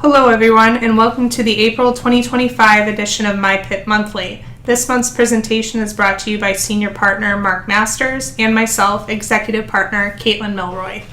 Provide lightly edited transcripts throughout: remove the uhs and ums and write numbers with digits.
Hello everyone, and welcome to the April 2025 edition of My PIP Monthly. This month's presentation is brought to you by Senior Partner Mark Masters and myself, Executive Partner Caitlin Milroy.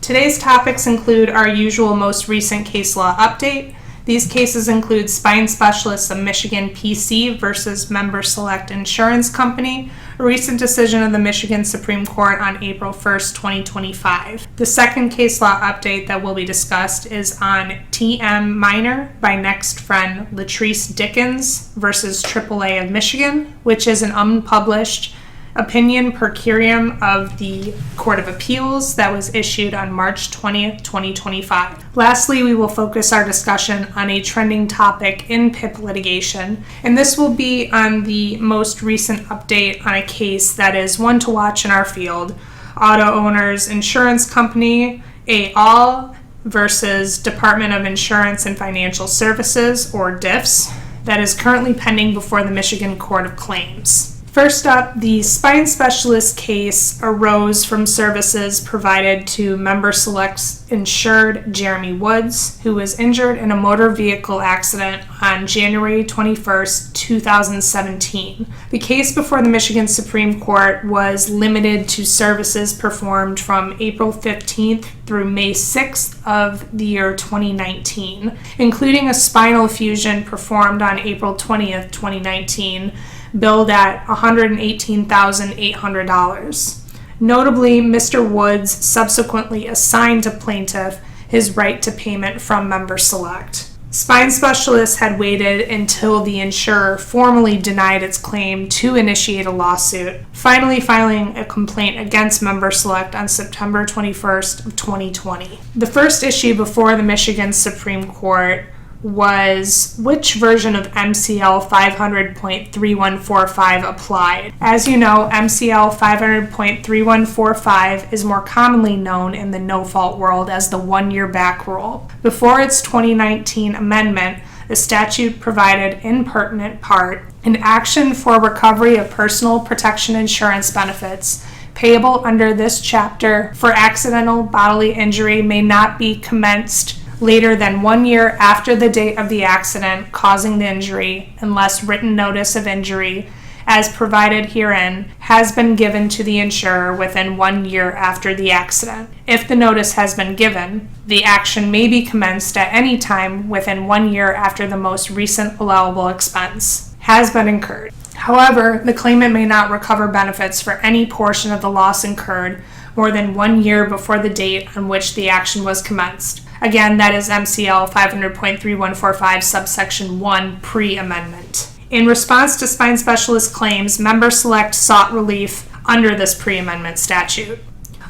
Today's topics include our usual most recent case law update. These cases include Spine Specialists of Michigan PC versus MemberSelect Insurance Company, a recent decision of the Michigan Supreme Court on April 1st, 2025. The second case law update that will be discussed is on TM Minor by Next Friend Latrice Dickens versus AAA of Michigan, which is an unpublished opinion per curiam of the Court of Appeals that was issued on March 20th, 2025. Lastly, we will focus our discussion on a trending topic in PIP litigation, and this will be on the most recent update on a case that is one to watch in our field, Auto Owners Insurance Company, AAL versus Department of Insurance and Financial Services, or DIFS, that is currently pending before the Michigan Court of Claims. First up, the spine specialist case arose from services provided to MemberSelect's insured Jeremy Woods, who was injured in a motor vehicle accident on January 21st, 2017. The case before the Michigan Supreme Court was limited to services performed from April 15th through May 6th of the year 2019, including a spinal fusion performed on April 20th, 2019, billed at $118,800. Notably, Mr. Woods subsequently assigned to plaintiff his right to payment from MemberSelect. Spine Specialists had waited until the insurer formally denied its claim to initiate a lawsuit, finally filing a complaint against MemberSelect on September 21st of 2020. The first issue before the Michigan Supreme Court was which version of MCL 500.3145 applied. As you know, MCL 500.3145 is more commonly known in the no-fault world as the one-year back rule. Before its 2019 amendment, the statute provided in pertinent part an action for recovery of personal protection insurance benefits payable under this chapter for accidental bodily injury may not be commenced later than 1 year after the date of the accident causing the injury, unless written notice of injury, as provided herein, has been given to the insurer within 1 year after the accident. If the notice has been given, the action may be commenced at any time within 1 year after the most recent allowable expense has been incurred. However, the claimant may not recover benefits for any portion of the loss incurred more than 1 year before the date on which the action was commenced. Again, that is MCL 500.3145 subsection 1 pre-amendment. In response to spine specialist claims, MemberSelect sought relief under this pre-amendment statute.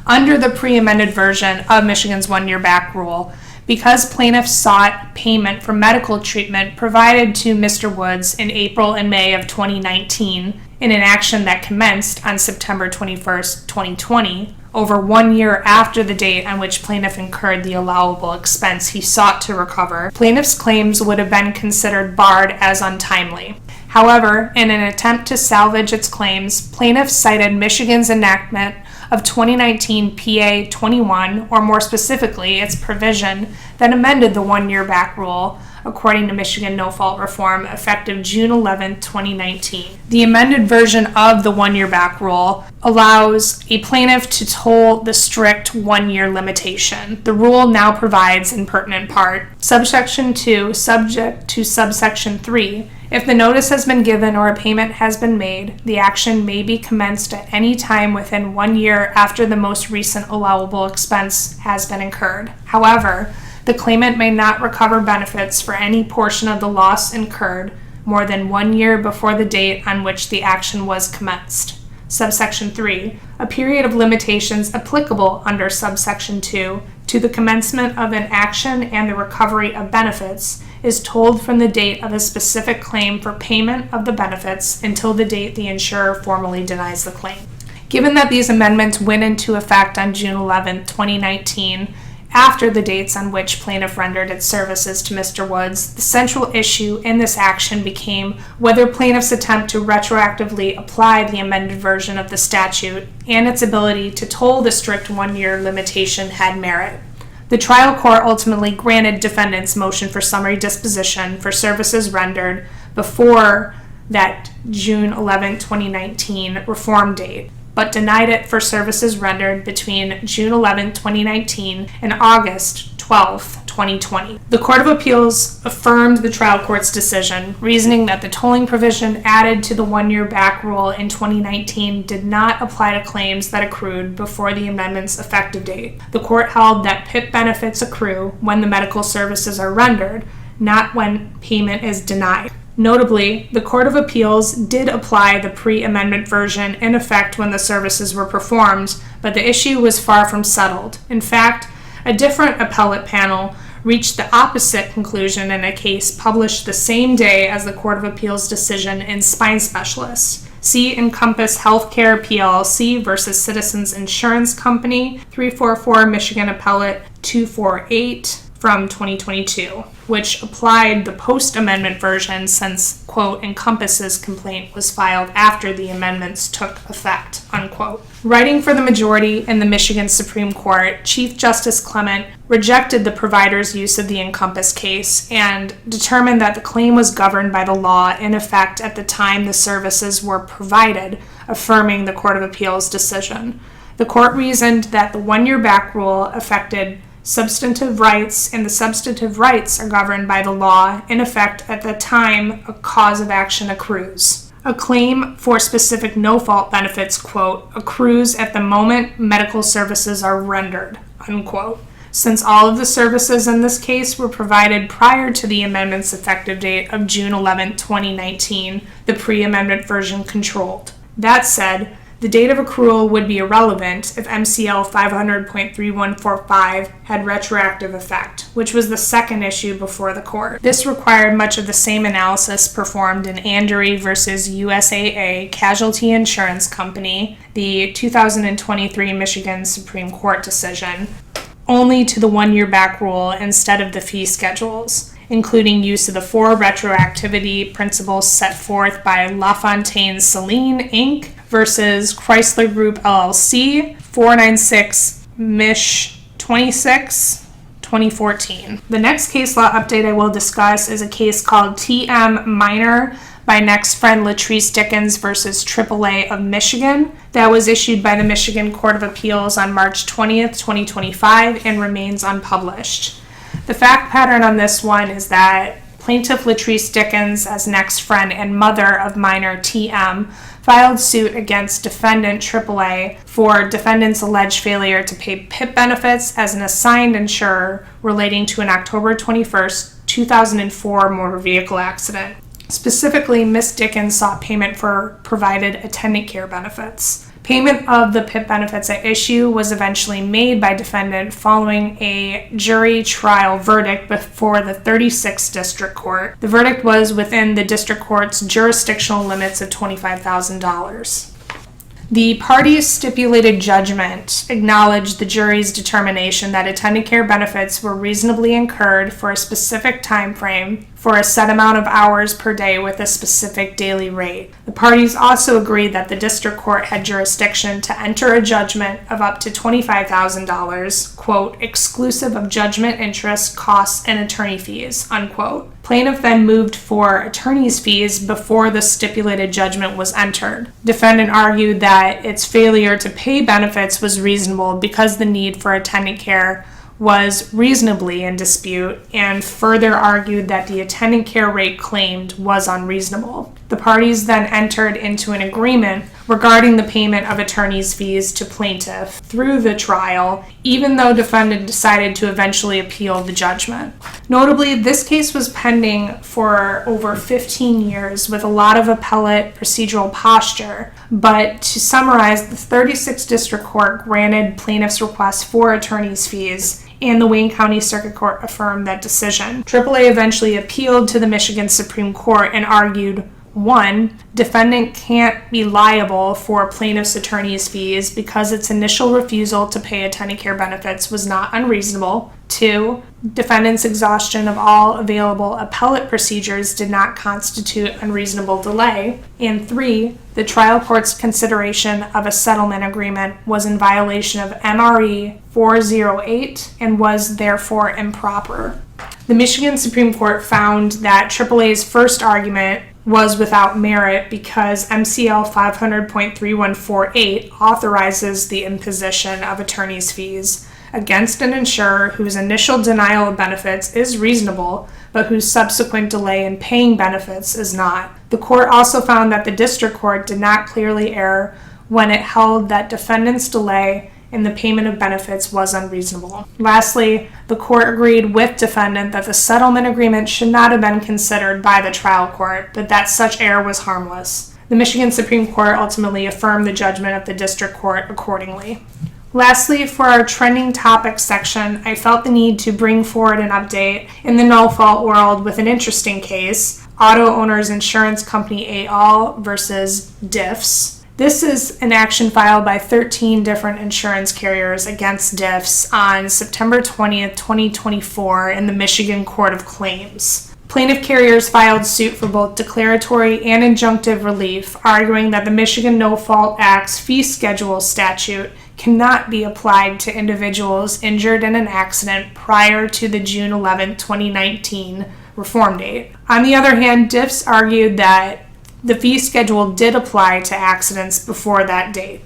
Under the pre-amended version of Michigan's one-year back rule, because plaintiffs sought payment for medical treatment provided to Mr. Woods in April and May of 2019 in an action that commenced on September 21st, 2020, over 1 year after the date on which plaintiff incurred the allowable expense he sought to recover, plaintiff's claims would have been considered barred as untimely. However, in an attempt to salvage its claims, plaintiff cited Michigan's enactment of 2019 PA 21, or more specifically, its provision that amended the one-year back rule, according to Michigan no-fault reform, effective June 11, 2019. The amended version of the one-year back rule allows a plaintiff to toll the strict one-year limitation. The rule now provides, in pertinent part, subsection 2, subject to subsection 3, if the notice has been given or a payment has been made, the action may be commenced at any time within 1 year after the most recent allowable expense has been incurred. However, the claimant may not recover benefits for any portion of the loss incurred more than 1 year before the date on which the action was commenced. Subsection 3, a period of limitations applicable under subsection 2 to the commencement of an action and the recovery of benefits is told from the date of a specific claim for payment of the benefits until the date the insurer formally denies the claim. Given that these amendments went into effect on June 11, 2019, after the dates on which plaintiff rendered its services to Mr. Woods, the central issue in this action became whether plaintiff's attempt to retroactively apply the amended version of the statute and its ability to toll the strict 1 year limitation had merit. The trial court ultimately granted defendants' motion for summary disposition for services rendered before that June 11, 2019 reform date, but denied it for services rendered between June 11, 2019 and August 12, 2020. The Court of Appeals affirmed the trial court's decision, reasoning that the tolling provision added to the one-year back rule in 2019 did not apply to claims that accrued before the amendment's effective date. The court held that PIP benefits accrue when the medical services are rendered, not when payment is denied. Notably, the Court of Appeals did apply the pre-amendment version in effect when the services were performed, but the issue was far from settled. In fact, a different appellate panel reached the opposite conclusion in a case published the same day as the Court of Appeals decision in Spine Specialists. See Encompass Healthcare PLC versus Citizens Insurance Company, 344 Michigan Appellate 248 from 2022, which applied the post-amendment version since, quote, Encompass's complaint was filed after the amendments took effect, unquote. Writing for the majority in the Michigan Supreme Court, Chief Justice Clement rejected the provider's use of the Encompass case and determined that the claim was governed by the law in effect at the time the services were provided, affirming the Court of Appeals decision. The court reasoned that the one-year back rule affected substantive rights, and the substantive rights are governed by the law in effect at the time a cause of action accrues. A claim for specific no-fault benefits, quote, accrues at the moment medical services are rendered, unquote. Since all of the services in this case were provided prior to the amendment's effective date of June 11, 2019, the pre-amendment version controlled. That said, the date of accrual would be irrelevant if MCL 500.3145 had retroactive effect, which was the second issue before the court. This required much of the same analysis performed in Andrew versus USAA Casualty Insurance Company, the 2023 Michigan Supreme Court decision, only to the one-year back rule instead of the fee schedules, including use of the four retroactivity principles set forth by LaFontaine Saline, Inc. versus Chrysler Group, LLC, 496 Mich 26, 2014. The next case law update I will discuss is a case called TM Minor by Next Friend Latrice Dickens versus AAA of Michigan that was issued by the Michigan Court of Appeals on March 20th, 2025 and remains unpublished. The fact pattern on this one is that plaintiff Latrice Dickens, as next friend and mother of minor TM, filed suit against defendant AAA for defendant's alleged failure to pay PIP benefits as an assigned insurer relating to an October 21st, 2004 motor vehicle accident. Specifically, Ms. Dickens sought payment for provided attendant care benefits. Payment of the PIP benefits at issue was eventually made by defendant following a jury trial verdict before the 36th District Court. The verdict was within the District Court's jurisdictional limits of $25,000. The parties' stipulated judgment acknowledged the jury's determination that attendant care benefits were reasonably incurred for a specific time frame for a set amount of hours per day with a specific daily rate. The parties also agreed that the district court had jurisdiction to enter a judgment of up to $25,000, quote, exclusive of judgment interest, costs, and attorney fees, unquote. Plaintiff then moved for attorney's fees before the stipulated judgment was entered. Defendant argued that its failure to pay benefits was reasonable because the need for attendant care was reasonably in dispute, and further argued that the attendant care rate claimed was unreasonable. The parties then entered into an agreement regarding the payment of attorney's fees to plaintiff through the trial, even though defendant decided to eventually appeal the judgment. Notably, this case was pending for over 15 years with a lot of appellate procedural posture, but to summarize, the 36th District Court granted plaintiff's request for attorney's fees, and the Wayne County Circuit Court affirmed that decision. AAA eventually appealed to the Michigan Supreme Court and argued, 1. Defendant can't be liable for plaintiff's attorney's fees because its initial refusal to pay attendant care benefits was not unreasonable. 2. Defendant's exhaustion of all available appellate procedures did not constitute unreasonable delay. And 3. The trial court's consideration of a settlement agreement was in violation of MRE 408 and was therefore improper. The Michigan Supreme Court found that AAA's first argument was without merit because MCL 500.3148 authorizes the imposition of attorney's fees against an insurer whose initial denial of benefits is reasonable, but whose subsequent delay in paying benefits is not. The court also found that the district court did not clearly err when it held that defendant's delay in the payment of benefits was unreasonable. Lastly, the court agreed with defendant that the settlement agreement should not have been considered by the trial court, but that such error was harmless. The Michigan Supreme Court ultimately affirmed the judgment of the district court accordingly. Lastly, for our trending topics section, I felt the need to bring forward an update in the no-fault world with an interesting case, Auto Owners Insurance Company et al. Versus Diffs. This is an action filed by 13 different insurance carriers against Diffs on September 20th, 2024 in the Michigan Court of Claims. Plaintiff carriers filed suit for both declaratory and injunctive relief, arguing that the Michigan No-Fault Act's fee schedule statute cannot be applied to individuals injured in an accident prior to the June 11, 2019 reform date. On the other hand, Diffs argued that the fee schedule did apply to accidents before that date,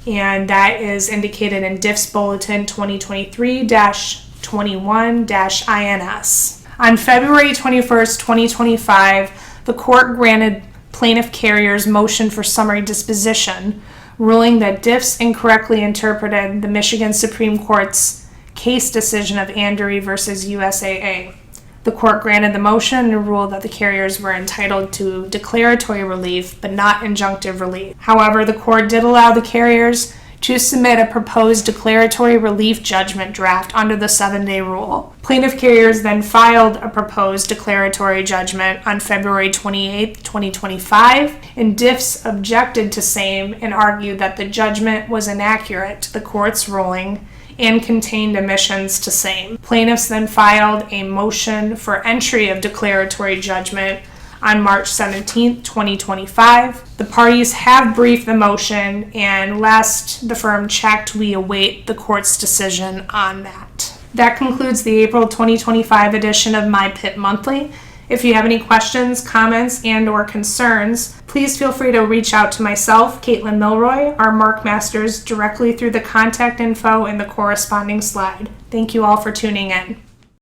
and that is indicated in Diffs Bulletin 2023-21-INS. On February 21st, 2025, the court granted plaintiff carriers motion for summary disposition, ruling that Diffs incorrectly interpreted the Michigan Supreme Court's case decision of Andery versus USAA. The court granted the motion and ruled that the carriers were entitled to declaratory relief, but not injunctive relief. However, the court did allow the carriers to submit a proposed declaratory relief judgment draft under the 7-day rule. Plaintiff carriers then filed a proposed declaratory judgment on February 28, 2025, and Diffs objected to same and argued that the judgment was inaccurate to the court's ruling and contained omissions to same. Plaintiffs then filed a motion for entry of declaratory judgment on March 17, 2025. The parties have briefed the motion, and last the firm checked, we await the court's decision on that. That concludes the April 2025 edition of My PIP Monthly. If you have any questions, comments, and/or concerns, please feel free to reach out to myself, Caitlin Milroy, or Mark Masters directly through the contact info in the corresponding slide. Thank you all for tuning in.